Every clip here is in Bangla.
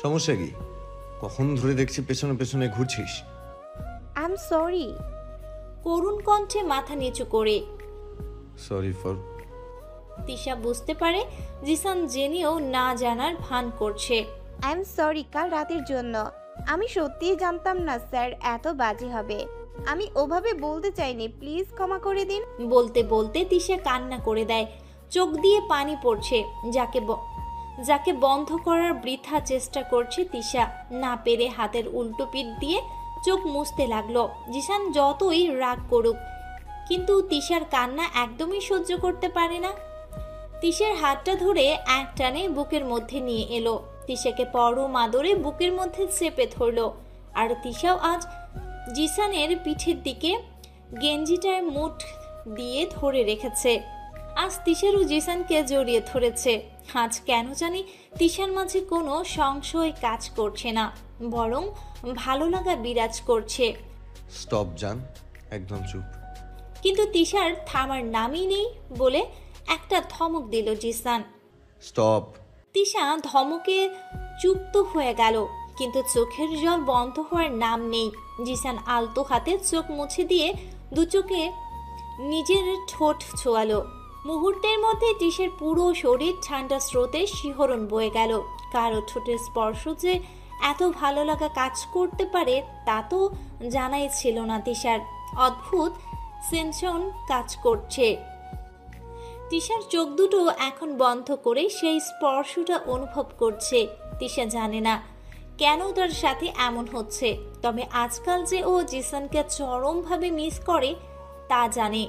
সমস্যা কি? কখন ধরে দেখছি পেছনে পেছনে ঘুরছিস। I am sorry. করুণ কণ্ঠে মাথা নিচু করে। Sorry for? তিশা বুঝতে পারে জিসান জেনেও না জানার ভান করছে। আই এম সরি কাল রাতের জন্য। আমি সত্যিই জানতাম না স্যার এত বাজে হবে। আমি ওভাবে বলতে চাইনি, প্লিজ ক্ষমা করে দিন। বলতে বলতে তিশা কান্না করে দেয়। চোখ দিয়ে পানি পড়ছে, যাকে বন্ধ করার বৃথা চেষ্টা করছে তিশা। না পেরে হাতের উল্টো পিঠ দিয়ে চোখ মুছতে লাগলো। জিসান যতই রাগ করুক, কিন্তু তিশার কান্না একদমই সহ্য করতে পারে না। তিশার হাতটা ধরে এক টানে বুকের মধ্যে নিয়ে এলো। তিশাকে পরম আদরে বুকের মধ্যে চেপে ধরলো। আর তিশাও আজ জিসানের পিঠের দিকে গেঞ্জিটায় মুঠ দিয়ে ধরে রেখেছে। আজ তিশারও জিসানকে জড়িয়ে ধরেছে। আজ কেন জানি তিশার মাঝে কোনো সংশয় কাজ করছে না, বরং ভালো লাগা বিরাজ করছে। স্টপ জান, একদম চুপ। কিন্তু তিশার থামার নামই নেই বলে একটা ধমক দিল জিসান। স্টপ। তিশা ধমকে চুপ তো হয়ে গেল, কিন্তু চোখের জল বন্ধ হওয়ার নাম নেই। জিসান আলতো হাতে চোখ মুছে দিয়ে দু চোখে নিজের ঠোঁট ছোঁয়ালো। মুহূর্তের মধ্যে তিশার পুরো শরীর ঠান্ডা স্রোতে শিহরণ বয়ে গেল। কারো ঠোঁটের স্পর্শ যে এত ভালো লাগা কাজ করতে পারে তা তো জানাই ছিল না তিশার। অদ্ভুত সেন্সন কাজ করছে। তিশার চোখ দুটো এখন বন্ধ করে সেই স্পর্শটা অনুভব করছে। তিশা জানে না কেন তার সাথে এমন হচ্ছে, তবে আজকাল যে ও জিসানকে চরমভাবে মিস করে তা জানে।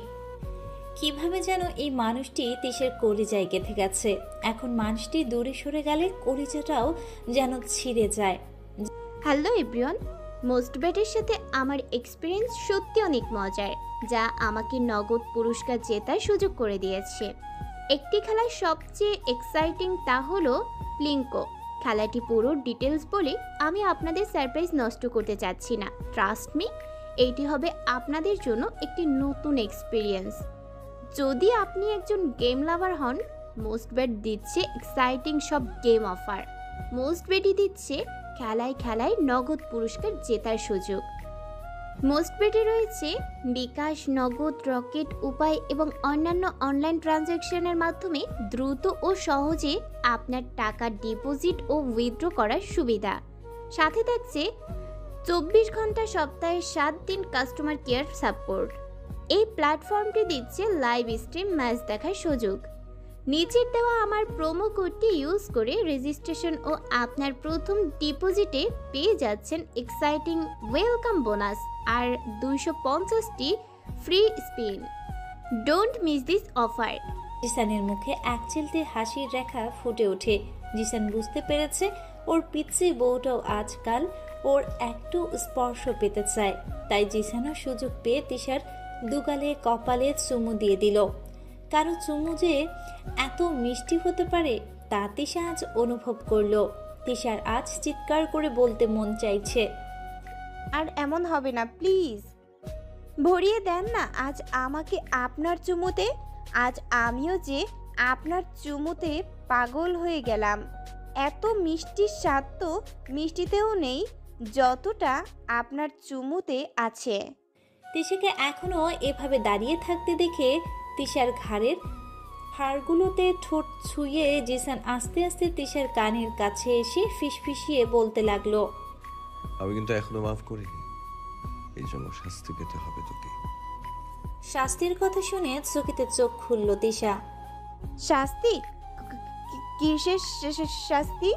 কিভাবে যেন এই মানুষটি তিশার কলিজায় গেঁথে গেছে। এখন মানুষটি দূরে সরে গেলে কলিজাটাও যেন ছিঁড়ে যায়। হ্যালো এভরিওয়ান, মোস্ট বেটের সাথে আমার এক্সপিরিয়েন্স সত্যি অনেক মজার, যা আমাকে নগদ পুরস্কার জেতার সুযোগ করে দিয়েছে। একটি খেলার সবচেয়ে এক্সাইটিং তা হলো প্লিঙ্কো। খেলাটি পুরো ডিটেলস বলে আমি আপনাদের সারপ্রাইজ নষ্ট করতে চাচ্ছি না। ট্রাস্ট মি, এইটি হবে আপনাদের জন্য একটি নতুন এক্সপিরিয়েন্স। যদি আপনি একজন গেম লাভার হন, মোস্ট বেট দিচ্ছে এক্সাইটিং সব গেম অফার। মোস্ট বেটই দিচ্ছে খেলায় খেলায় নগদ পুরস্কার জেতার সুযোগ। মোস্ট বেটে রয়েছে বিকাশ, নগদ, রকেট, উপায় এবং অন্যান্য অনলাইন ট্রানজ্যাকশনের মাধ্যমে দ্রুত ও সহজে আপনার টাকা ডিপোজিট ও উইথড্র করার সুবিধা। সাথে থাকছে 24 ঘন্টা সপ্তাহে 7 দিন কাস্টমার কেয়ার সাপোর্ট। এই প্ল্যাটফর্মটি দিচ্ছে লাইভ স্ট্রিম ম্যাচ দেখার সুযোগ। নিচের দেওয়া আমার প্রোমো কোডটি ইউজ করে রেজিস্ট্রেশন ও আপনার প্রথম ডিপোজিটে পেয়ে যাচ্ছেন এক্সাইটিং ওয়েলকাম বোনাস আর 250টি free spin. Don't miss this offer. জিসানের মুখে এক চিলতে হাসির রেখা ফুটে ওঠে। জিসান বুঝতে পেরেছে ওর পিচ্ছি বউটাও আজকাল ওর একটু স্পর্শ পেতে চায়। তাই জিসানও সুযোগ পেয়ে তিশার দুগালে কপালে চুমু দিয়ে দিল। কারো চুমু যে এত মিষ্টি হতে পারে তা তিশা আজ অনুভব করলো। তিশার আজ চিৎকার করে বলতে মন চাইছে, আর এমন হবে না প্লিজ, ভরিয়ে দেন না আজ আমাকে আপনার চুমুতে। আজ আমিও যে আপনার চুমুতে পাগল হয়ে গেলাম। এত মিষ্টির স্বাদ তো মিষ্টিতেও নেই যতটা আপনার চুমুতে আছে। তিশাকে এখনো এভাবে দাঁড়িয়ে থাকতে দেখে তিশার ঘাড়ের হাড়গুলোতে ঠোঁট ছুঁয়ে জিসান আস্তে আস্তে তিশার কানের কাছে এসে ফিসফিসিয়ে বলতে লাগলো, আমি কিন্তু এখনো মাফ করিনি, এই জন্য শাস্তি পেতে হবে তোকে। শাস্তির কথা শুনে চকিতে চোখ খুলল তিশা। শাস্তি? কিসের শাস্তি?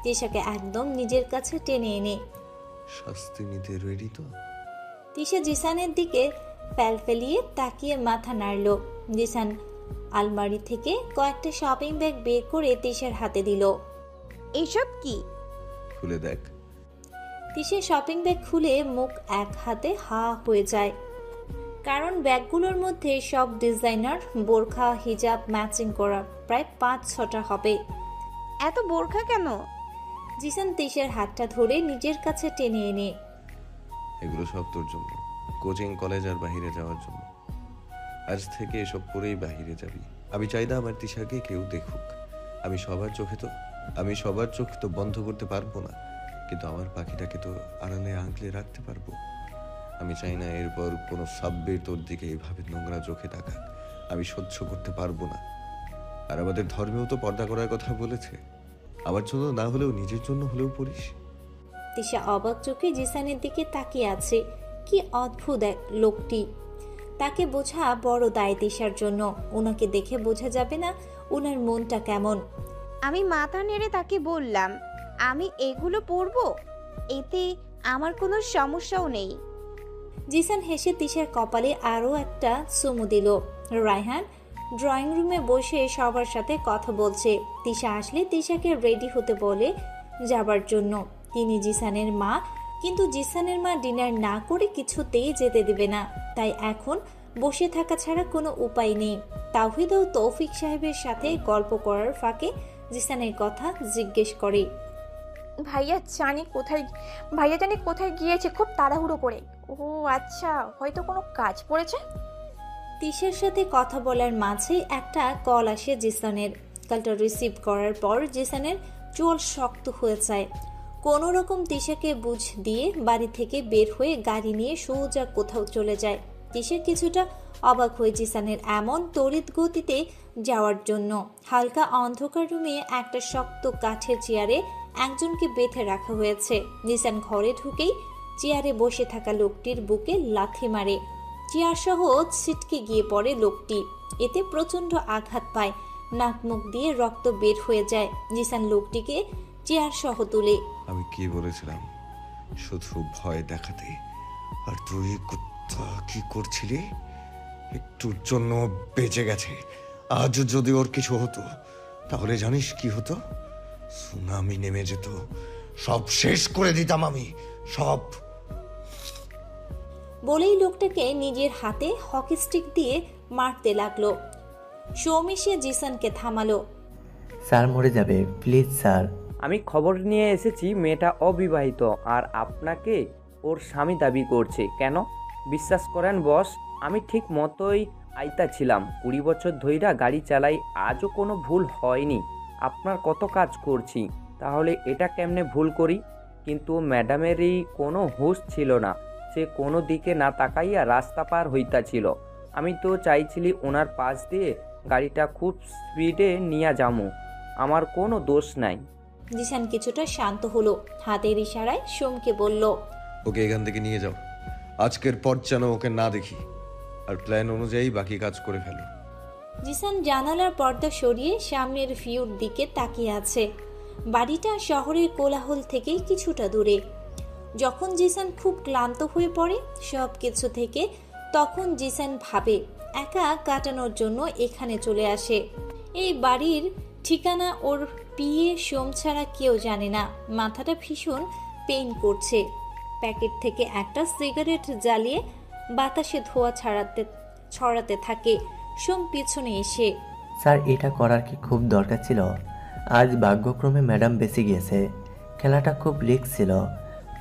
তিশাকে একদম নিজের কাছে টেনে এনে শাস্তি নিতে রেডি তো? তিশা জিসানের দিকে ফেলফেলিয়ে তাকিয়ে মাথা নাড়ল। জিসান আলমারি থেকে কয়েকটা শপিং ব্যাগ বের করে তিশার হাতে দিল। এসব কি? খুলে দেখ। তিশা শপিং ব্যাগ খুলে মুখ এক হাতে হা হয়ে যায়, কারণ ব্যাগগুলোর মধ্যে সব ডিজাইনার বোরখা হিজাব ম্যাচিং করা, প্রায় 5-6টা হবে। এত বোরখা কেন? জিসান তিশার হাতটা ধরে নিজের কাছে টেনে এনে, এগুলো সব তোর জন্য, কোচিং কলেজ আর বাহিরে যাওয়ার জন্য। আজ থেকে এসব পরেই বাহিরে যাবি। আমি চাই না আমার তিশাকে কেউ দেখুক। আমি সবার চোখে তো আমি সবার চোখ তো বন্ধ করতে পারবো না, কিন্তু আমার পাখিটাকে তো আড়ালে আঁকলে রাখতে পারবো। আমি চাই না এরপর কোনো সাব্বির তোর দিকে এইভাবে নোংরা চোখে তাকাক। আমি সহ্য করতে পারবো না। আর আমাদের ধর্মেও তো পর্দা করার কথা বলেছে। আমার জন্য না হলেও নিজের জন্য হলেও পড়িস। তিশা অবাক চোখে জিসানের দিকে তাকিয়ে আছে। কি অদ্ভুত এক লোকটি। তাকে বোঝা বড় দায় তিশার জন্য। ওনাকে দেখে বোঝা যাবে না ওনার মনটা কেমন। আমি মাথা নেড়ে তাকে বললাম, আমি এগুলো পরবো, এতে আমার কোনো সমস্যাও নেই। জিসান হেসে তিশার কপালে আরও একটা চুমু দিল। রায়হান ড্রয়িং রুমে বসে সবার সাথে কথা বলছে। তিশা আসলে তিশাকে রেডি হতে বলে যাবার জন্য। তিনি জিসানের মা, কিন্তু জিসানের মা ডিনার না করে কিছুতেই যেতে দেবে না। তাই এখন বসে থাকা ছাড়া কোনো উপায় নেই। তাওহিদ ও তৌফিক সাহেবের সাথে গল্প করার ফাঁকে জিসানের কথা জিজ্ঞেস করে। ভাইয়া জানি কোথায় গিয়েছে খুব তাড়াহুড়ো করে। ও আচ্ছা, হয়তো কোনো কাজ পড়েছে। তিশার সাথে কথা বলার মাঝেই একটা কল আসে জিসানের। কলটা রিসিভ করার পর জিসানের চুল শক্ত হয়ে যায়। কোনো রকম তিশাকে বুঝ দিয়ে বাড়ি থেকে বের হয়ে গাড়ি নিয়ে সোজা কোথাও চলে যায়। তিশা কিছুটা অবাক হয়ে জিসানের এমন তড়িৎ গতিতে যাওয়ার জন্য। হালকা অন্ধকার রুমে একটা শক্ত কাঠের চেয়ারে একজনকে বেঁধে রাখা হয়েছে। জিসান ঘরে ঢুকেই চেয়ারে বসে থাকা লোকটির বুকে লাথি মারে। চেয়ার সহ ছিটকে গিয়ে পড়ে লোকটি। এতে প্রচন্ড আঘাত পায়। নাক মুখ দিয়ে রক্ত বের হয়ে যায়। জিসান লোকটিকে চেয়ার সহ তুলে। আমি কি বলেছিলাম? শুধু ভয় দেখাতে। আর তুই কি করছিলি? একটুর জন্য বেঁচে গেছে। আজ যদি ওর কিছু হতো তাহলে জানিস কি হতো? সুনামি নেমে যেত, সব শেষ করে দিতাম আমি, সব। বলেই লোকটাকে নিজের হাতে হকি স্টিক দিয়ে মারতে লাগলো। সৌমিশে জিসানকে থামালো। স্যার মরে যাবে, প্লিজ স্যার। আমি খবর নিয়ে এসেছি মেয়েটা অবিবাহিত আর আপনাকে ওর স্বামী দাবি করছে। কেন? বিশ্বাস করেন বস, আমি ঠিক মতোই আইতা ছিলাম। 20 বছর ধইরা গাড়ি চালাই, আজও কোনো ভুল হয়নি। আপনার কত কাজ করছি, তাহলে এটা কেমনে ভুল করি? কিন্তু ম্যাডামেরই কোনো হুঁশ ছিল না। সে কোনো দিকে না তাকাইয়া রাস্তা পার হইতাছিল। আমি তো চাইছিলি ওনার পাশ দিয়ে গাড়িটা খুব স্পিডে নিয়ে যামু। আমার কোনো দোষ নাই। জিসান কিছুটা শান্ত হলো। হাতের ইশারায় সোমকে বলল, ওকে এখান থেকে নিয়ে যাও। আজকের পর যেন ওকে না দেখি। আর প্ল্যান অনুযায়ী বাকি কাজ করে ফেলো। জিসান জানালার পর্দা সরিয়ে সামনের ভিউর দিকে তাকিয়ে আছে। বাড়িটা শহরের কোলাহল থেকে কিছুটা দূরে। যখন জিসান খুব ক্লান্ত হয়ে পড়ে সব কিছু থেকে, তখন জিসান ভাবে একা কাটানোর জন্য এখানে চলে আসে। এই বাড়ির ঠিকানা ওর পিয়ে সোম ছাড়া কেউ জানে না। মাথাটা ভীষণ পেইন করছে। প্যাকেট থেকে একটা সিগারেট জ্বালিয়ে বাতাসে ধোঁয়া ছড়াতে থাকে। সোম পিছনে এসে, স্যার এটা করার কি খুব দরকার ছিল? আজ ভাগ্যক্রমে ম্যাডাম বেঁচে গিয়েছে। খেলাটা খুব রিস্ক ছিল।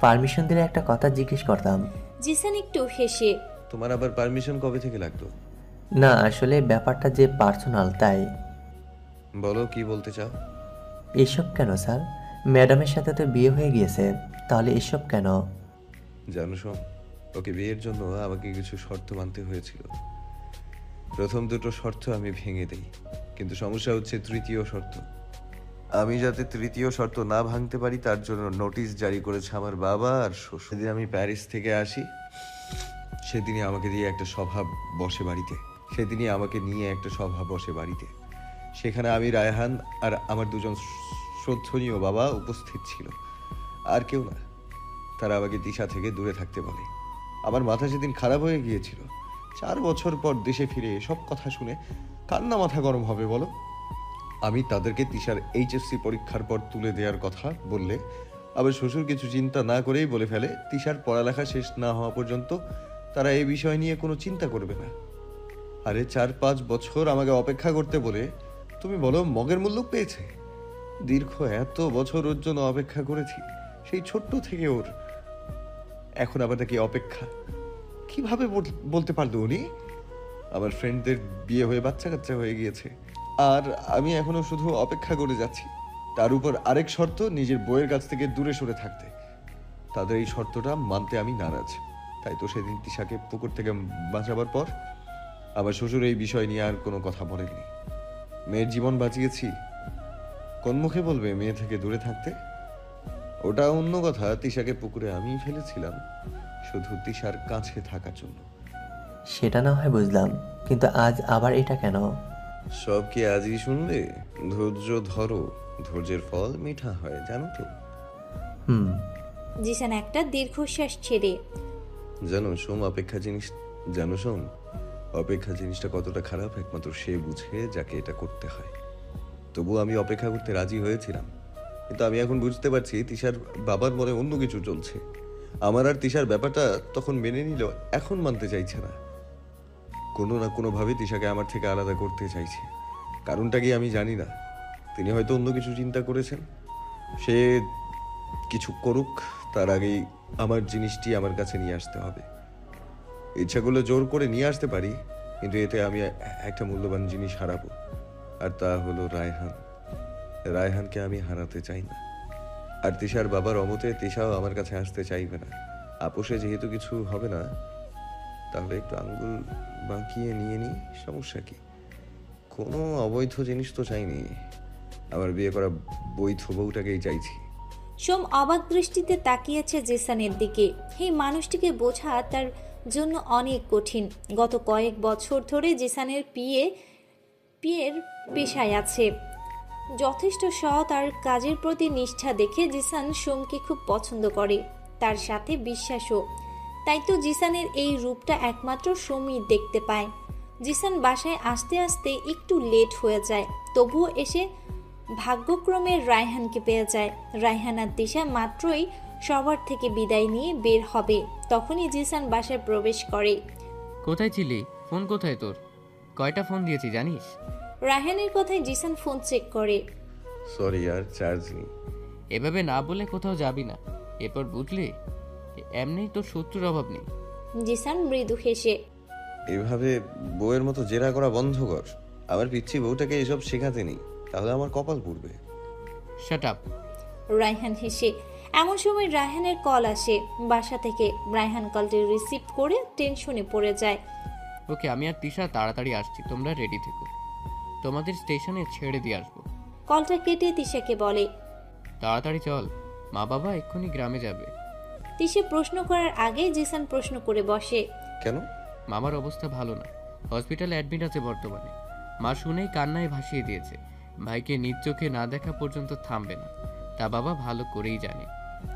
পারমিশন দিলে একটা কথা জিজ্ঞেস করতাম। জিসান একটু হেসে, তোমার আবার পারমিশন কবে থেকে লাগতো? না আসলে ব্যাপারটা যে পার্সোনাল, তাই। বলো কি বলতে চাও? এসব কেন স্যার? ম্যাডামের সাথে তো বিয়ে হয়ে গিয়েছে, তাহলে এসব কেন? জানো শোন, ওকে বিয়ের জন্য আমাকে কিছু শর্ত মানতে হয়েছিল। প্রথম দুটো শর্ত আমি ভেঙে দেই, কিন্তু সমস্যা হচ্ছে তৃতীয় শর্ত। আমি যাতে তৃতীয় শর্ত না ভাঙতে পারি তার জন্য নোটিশ জারি করেছে আমার বাবা আর শ্বশুর। সেদিন আমি প্যারিস থেকে আসি, সেদিনই আমাকে নিয়ে একটা সভা বসে বাড়িতে। সেখানে আমি, রায়হান আর আমার দুজন শ্রদ্ধনীয় বাবা উপস্থিত ছিল, আর কেউ না। তারা আমাকে দিশা থেকে দূরে থাকতে বলে। আমার মাথা সেদিন খারাপ হয়ে গিয়েছিল। 4 বছর পর দেশে ফিরে এসব কথা শুনে কান্না মাথা গরম হবে বলো? আমি তাদেরকে তিশার HSC পরীক্ষার পর তুলে দেওয়ার কথা বললে আবার শ্বশুর কিছু চিন্তা না করেই বলে ফেলে তিশার পড়ালেখা শেষ না হওয়া পর্যন্ত তারা এই বিষয় নিয়ে কোনো চিন্তা করবে না। আরে 4-5 বছর আমাকে অপেক্ষা করতে বলে তুমি বলো মগের মূল্য পেয়েছে? দীর্ঘ এত বছর ওর জন্য অপেক্ষা করেছি, সেই ছোট্ট থেকে ওর। এখন আবার নাকি অপেক্ষা? কিভাবে বলতে পারলো উনি? আমার ফ্রেন্ডদের বিয়ে হয়ে বাচ্চা কাচ্চা হয়ে গিয়েছে, আর আমি এখনো শুধু অপেক্ষা করে যাচ্ছি। তার উপর আরেক শর্ত নিজের বইয়ের কাছ থেকে দূরে সরে থাকতে। তাদের এই শর্তটা মানতে আমি নারাজ। তাই তো সেদিন তিশাকে পুকুর থেকে বাঁচাবার পর আমার শ্বশুর এই বিষয় নিয়ে আর কোনো কথা বলেননি। মেয়ের জীবন বাঁচিয়েছি, কোন মুখে বলবে মেয়ে থেকে দূরে থাকতে? ওটা অন্য কথা, তিশাকে পুকুরে আমিই ফেলেছিলাম শুধু তিশার কাছে থাকার জন্য। সেটা না হয় বুঝলাম, কিন্তু আজ আবার এটা কেন? সব কি আজই শুনলে? ধৈর্য ধরো, ধৈর্যের ফল মিঠা হয়, জানো তো? হুম। জিসান একটা দীর্ঘশ্বাস ছেড়ে জানো সোম, অপেক্ষা জিনিসটা কতটা খারাপ একমাত্র সে বুঝে যাকে এটা করতে হয়। তবু আমি অপেক্ষা করতে রাজি হয়েছিলাম, কিন্তু আমি এখন বুঝতে পারছি তিশার বাবার মনে অন্য কিছু চলছে। আমার আর তিশার ব্যাপারটা তখন মেনে নিলেও এখন মানতে চাইছে না। কোনো না কোনোভাবে তিশাকে আমার থেকে আলাদা করতে চাইছে। কারণটা কি আমি জানি না। তিনি হয়তো অন্য কিছু চিন্তা করেছেন। সে কিছু করুক, তার আগেই আমার জিনিসটি আমার কাছে নিয়ে আসতে হবে। ইচ্ছাগুলো জোর করে নিয়ে আসতে পারি, কিন্তু এতে আমি একটা মূল্যবান জিনিস হারাবো, আর তা হলো রায়হান। রায়হানকে আমি হারাতে চাই না। আর তিশার বাবার অমতে তিশাও আমার কাছে আসতে চাইবে না। আপোষে যেহেতু কিছু হবে না, তাহলে একটু আঙ্গুল বাঁকিয়ে নিয়ে নিই, সমস্যা কি? কোনো অবৈধ জিনিস তো চাইনি, আমার বিয়ে করা বৈধ বউটাকেই চাইছি। সোম অবাক দৃষ্টিতে তাকিয়েছে জিসানের দিকে। এই মানুষটিকে বোঝা তার জন্য অনেক কঠিন। গত কয়েক বছর ধরে জিসানের বিয়ের পেশায় আছে। যথেষ্ট সৎ আর কাজের প্রতি নিষ্ঠা দেখে জিসান সোমকে খুব পছন্দ করে, তার সাথে বিশ্বাসও। তাই তো জিসানের এই রূপটা একমাত্র সোমই দেখতে পায়। জিসান বাসায় আসতে আসতে একটু লেট হয়ে যায়, তবুও এসে ভাগ্যক্রমে রায়হানকে পেয়ে যায়। রায়হান আর তিশা মাত্রই সবার থেকে বিদায় নিয়ে বের হবে, তখনই জিসান বাসায় প্রবেশ করে। কোথায় ছিলি? ফোন কোথায় তোর? কয়টা ফোন দিয়েছি জানিস? রায়হানের কথায় জিসান ফোন চেক করে। সরি আর চার্জ নেই। এভাবে না বলে কোথাও যাবি না, এরপর বুঝলি এমনি তোর শত্রুর অভাব নেই। জিসান মৃদু হেসে, এভাবে বউয়ের মতো জেরা করা বন্ধ কর। আমার পিচ্ছি বউটাকে এসব শেখাতে নেই, তাহলে আমার কপাল পুড়বে। Shut up. রায়হান হেসে। এমন সময় রায়হানের কল আসে বাসা থেকে। রায়হান কলটি রিসিভ করে টেনশনে পড়ে যায়। ওকে, আমি আর তিশা তাড়াতাড়ি আসছি, তোমরা রেডি থেকো, তোমাদের স্টেশনে ছেড়ে দিয়ে আসবো। কলটা কেটে তিশাকে বলে, তাড়াতাড়ি চল, মা বাবা এক্ষুনি গ্রামে যাবে। তিশা প্রশ্ন করার আগে জিসান প্রশ্ন করে বসে, কেন? মামার অবস্থা ভালো না, হসপিটালে অ্যাডমিট আছে বর্তমানে। মা শুনেই কান্নায় ভাসিয়ে দিয়েছে, ভাইকে নিজ চোখে না দেখা পর্যন্ত থামবে না, তা বাবা ভালো করেই জানে।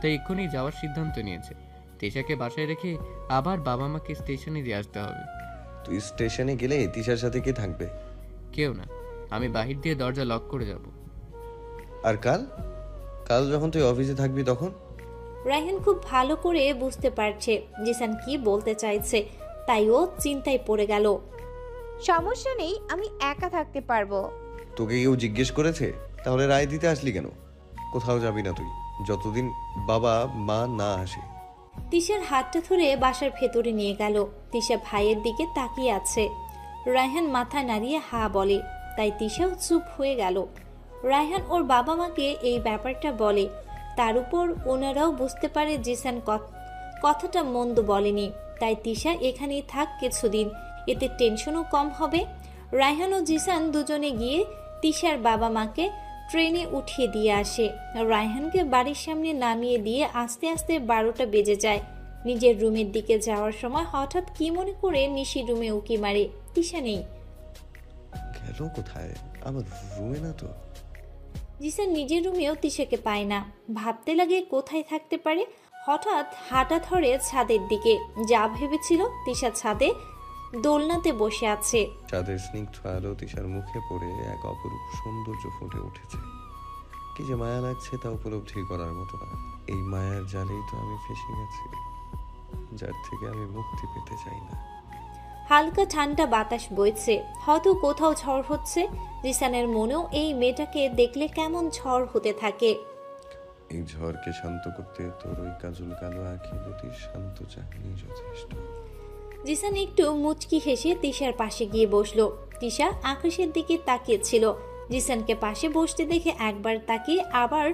তাই এক্ষুনি যাওয়ার সিদ্ধান্ত নিয়েছে। তিশাকে বাসায় রেখে আবার বাবা মাকে স্টেশনে দিয়ে আসতে হবে। তুই স্টেশনে গেলে তিশার সাথে কে থাকবে? কেউ না, আমি বাহির দিয়ে দরজা লক করে যাব। আর কাল কাল যখন তুই অফিসে থাকবি তখন? রায়হান খুব ভালো করে বুঝতে পারছে জিসান কি বলতে চাইছে, তাই ও চিন্তায় পড়ে গেল। সমস্যা নেই, আমি একা থাকতে পারবো। তোকে কেউ জিজ্ঞেস করেছে? তাহলে রায় দিতে আসলি কেন? কোথাও যাবি না তুই যতদিন বাবা মা না আসে। তিশার হাতটা ধরে বাসার ভেতরে নিয়ে গেল। তিশা ভাইয়ের দিকে তাকিয়ে আছে। রায়হান মাথা নাড়িয়ে হা বলে, তাই তিশাও চুপ হয়ে গেল। রায়হান ওর বাবা মাকে এই ব্যাপারটা বলে, তার উপর ওনারাও বুঝতে পারে জিসান কথাটা মন্দ বলেনি। তাই তিশা এখানেই থাক কিছুদিন, এতে টেনশনও কম হবে। রায়হান ও জিসান দুজনে গিয়ে তিশার বাবা মাকে ট্রেনে উঠিয়ে দিয়ে আসে। রায়হানকে বাড়ির সামনে নামিয়ে দিয়ে আস্তে আস্তে 12টা বেজে যায়। নিজের রুমের দিকে যাওয়ার সময় হঠাৎ কি মনে করে নিশি রুমে উকি মারে, তিশা নেই। গেল কোথায়? আমার রুমে না তো। জিসান নিজের রুমেও তিশাকে পায় না, ভাবতে লাগে কোথায় থাকতে পারে। হঠাৎ হাঁটা ধরে ছাদের দিকে, যা ভেবেছিল তিশা ছাদে দোলনাতে বসে আছে। চাঁদের স্নিগ্ধ আলো তিশার মুখে পড়ে এক অপরূপ সৌন্দর্য ফুটে উঠেছে। কি যে মায়া লাগছে তা উপলব্ধি করার মতো না। এই মায়ার জালেই তো আমি ফেসে গেছি, যার থেকে আমি মুক্তি পেতে চাই না। হালকা ঠান্ডা বাতাস বইছে, হয়তো কোথাও ঝড় হচ্ছে। জিসানের মনেও এই মেয়েটাকে দেখলে কেমন ঝড় হতে থাকে। এই ঝড়কে শান্ত করতে তোর ওই কাজল কালো আঁখি দুটির শান্ত চাহনি যথেষ্ট। জিসান একটু মুচকি হেসে তিশার পাশে গিয়ে বসলো। তিশা আকাশের দিকে তাকিয়েছিল। জিসানকে পাশে বসতে দেখে একবার তাকিয়ে আবার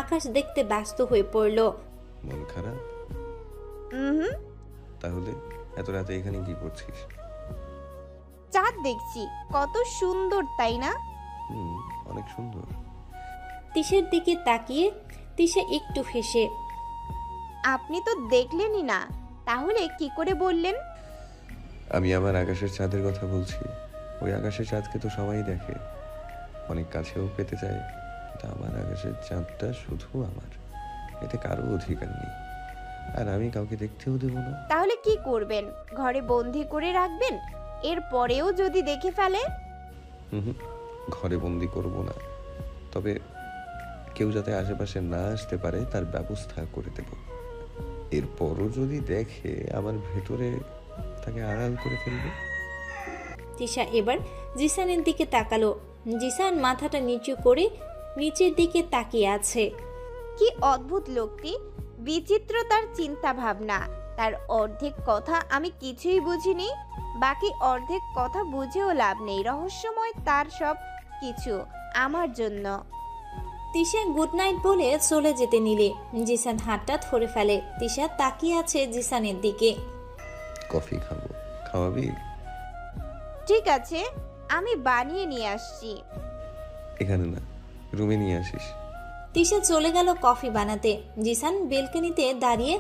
আকাশ দেখতে ব্যস্ত হয়ে পড়ল। মন খারাপ? হুম, তাহলে এত রাতে এখানে কি করছিস? চাঁদ দেখছি, কত সুন্দর তাই না? অনেক সুন্দর। তিশার দিকে তাকিয়ে তিশা একটু হেসে, আপনি তো দেখলেনই না, তাহলে কি করে বললেন? আমি আমার আকাশের চাঁদের কথা বলছি। ওই আকাশের চাঁদকে তো সবাই দেখে, অনেক কাছেও পেতে চায়, কিন্তু আমার আকাশের চাঁদটা শুধু আমার, এতে কারো অধিকার নেই, আর আমি কাউকে দেখতেও দেব না। তাহলে কি করবেন? ঘরে বন্দি করে রাখবেন? এর পরেও যদি দেখে ফেলে? ঘরে বন্দি করব না, তবে কেউ যাতে আশেপাশে না আসতে পারে তার ব্যবস্থা করে দেব। এরপরও যদি দেখে আমার ভেতরে, তাকে আড়াল করে ফেলবে। তিশা এবার জিসানের দিকে তাকালো। জিসান মাথাটা নিচু করে নিচের দিকে তাকিয়ে আছে। কি অদ্ভুত লোকটি, বিচিত্র তার চিন্তা ভাবনা। তার অর্ধেক কথা আমি কিছুই বুঝিনি, বাকি অর্ধেক কথা বুঝেও লাভ নেই। রহস্যময় তার সব কিছু আমার জন্য। তিশা গুড নাইট বলে চলে যেতে নিলে জিসান হাতটা ধরে ফেলে। তিশা তাকিয়ে আছে জিসানের দিকে। কফি খাবো, খাওয়াবি? ঠিক আছে, আমি বানিয়ে নিয়ে আসছি। এখানে না, রুমে নিয়ে আসিস। তিশা চলে গেল কফি বানাতে। জিসান বেলকনিতে দাঁড়িয়ে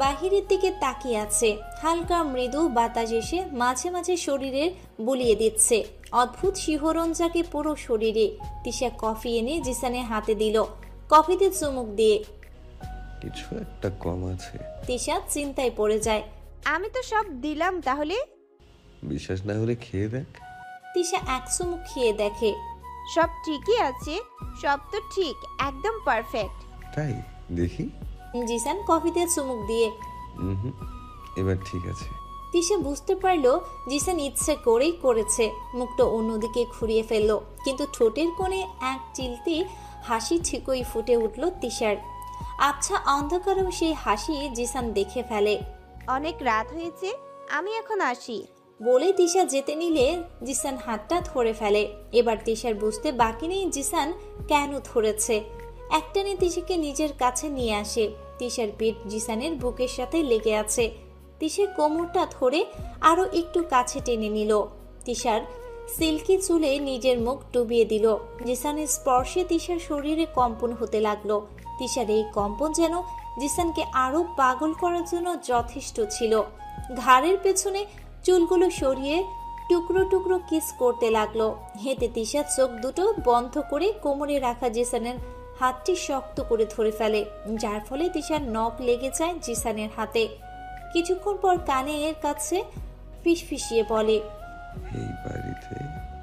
বাহিরের দিকে তাকিয়ে আছে। হালকা মৃদু বাতাস এসে মাঝে মাঝে শরীরে বুলিয়ে দিচ্ছে। অদ্ভুত শিহরণ জাগে পুরো শরীরে। তিশা কফি এনে জিসানের হাতে দিল, কফিতে চুমুক দিয়ে। কিছু একটা কম আছে। তিশা চিন্তায় পড়ে যায়। আমি তো সব দিলাম, তাহলে? বিশ্বাস না হলে খেয়ে দেখ। তিশা এক চুমুক খেয়ে দেখে। সব ঠিকই আছে, সব তো ঠিক, একদম পারফেক্ট। তাই দেখি। জিসান কফিতে চুমুক দিয়ে। এবার ঠিক আছে। তিশা বুঝতে পারলো জিসান ইচ্ছে করেই করেছে। মুখটা অন্যদিকে ঘুরিয়ে ফেললো, কিন্তু ঠোঁটের কোণে এক চিলতি হাসি ঠিকই ফুটে উঠল তিশার। আচ্ছা অন্ধকারেও সেই হাসি জিসান দেখে ফেলে। অনেক রাত হয়েছে, আমি এখন আসি। বলে তিশা যেতে নিলে জিসান হাতটা ধরে ফেলে। এবার তিশার বুঝতে বাকি নেই জিসান কেন ধরেছে। একটানে তিশাকে নিজের কাছে নিয়ে আসে। তিশার পিঠ জিসানের বুকের সাথে লেগে আছে। তিশার কোমরটা ধরে আরো একটু কাছে টেনে নিল। তিশার সিল্কি চুলে নিজের মুখ ডুবিয়ে দিল। জিসানের স্পর্শে তিশার শরীরে কম্পন হতে লাগলো। তিশার এই কম্পন যেন জিসানকে আরো পাগল করার জন্য যথেষ্ট ছিল। ঘাড়ের পেছনে চুলগুলো সরিয়ে টুকরো টুকরো কিস করতে লাগলো। হেঁটে তিশা চোখ দুটো বন্ধ করে কোমরে রাখা জিসানের হাতটি শক্ত করে ধরে ফেলে, যার ফলে তিশার নখ লেগে যায় জিসানের হাতে। কিছুক্ষণ পর কানে এর কাছে ফিসফিসিয়ে বলে, এই বাড়িতে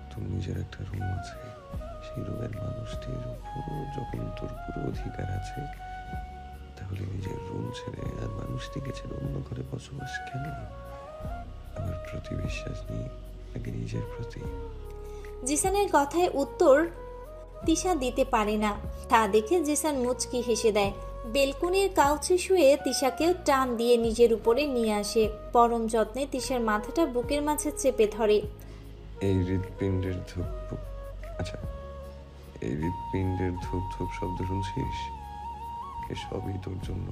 তোর নিজের একটা রুম আছে, সেই রুমের মানুষটির উপর যখন তোর পুরো অধিকার আছে, তাহলে নিজের রুম ছেড়ে আর মানুষটিকে ছেড়ে অন্য ঘরে বসবাস কেন? আমার প্রতি বিশ্বাস নেই নাকি নিজের প্রতি? জিসানের কথায় উত্তর তিশা দিতে পারে না। তা দেখে জিসান মুচকি হেসে দেয়। বেলকনির কাউচে শুয়ে তিশাকেও টান দিয়ে নিজের উপরে নিয়ে আসে। পরম যত্নে তিশার মাথাটা বুকের মাঝে চেপে ধরে। এই হৃৎপিণ্ডের ধূপ, আচ্ছা এই হৃৎপিণ্ডের ধূপ ধূপ শব্দ শুনছিস? এসবই তোর জন্য।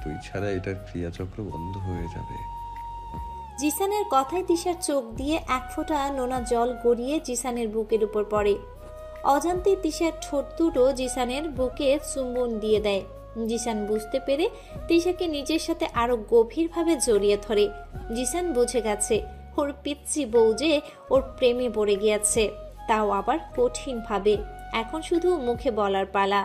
তুই ছাড়া এটার ক্রিয়াচক্র বন্ধ হয়ে যাবে। জিসানের কথায় তিশার চোখ দিয়ে এক ফোঁটা নোনা জল গড়িয়ে জিসানের বুকের উপর পড়ে। অজান্তে তিশার ঠোঁট দুটো জিসানের বুকে চুম্বন দিয়ে দেয়। জিসান বুঝতে পেরে তিশাকে নিজের সাথে আরো গভীরভাবে জড়িয়ে ধরে। জিসান বুঝে গেছে ওর পিচ্চি বউ যে ওর প্রেমে পড়ে গিয়েছে, তাও আবার কঠিন ভাবে। এখন শুধু মুখে বলার পালা।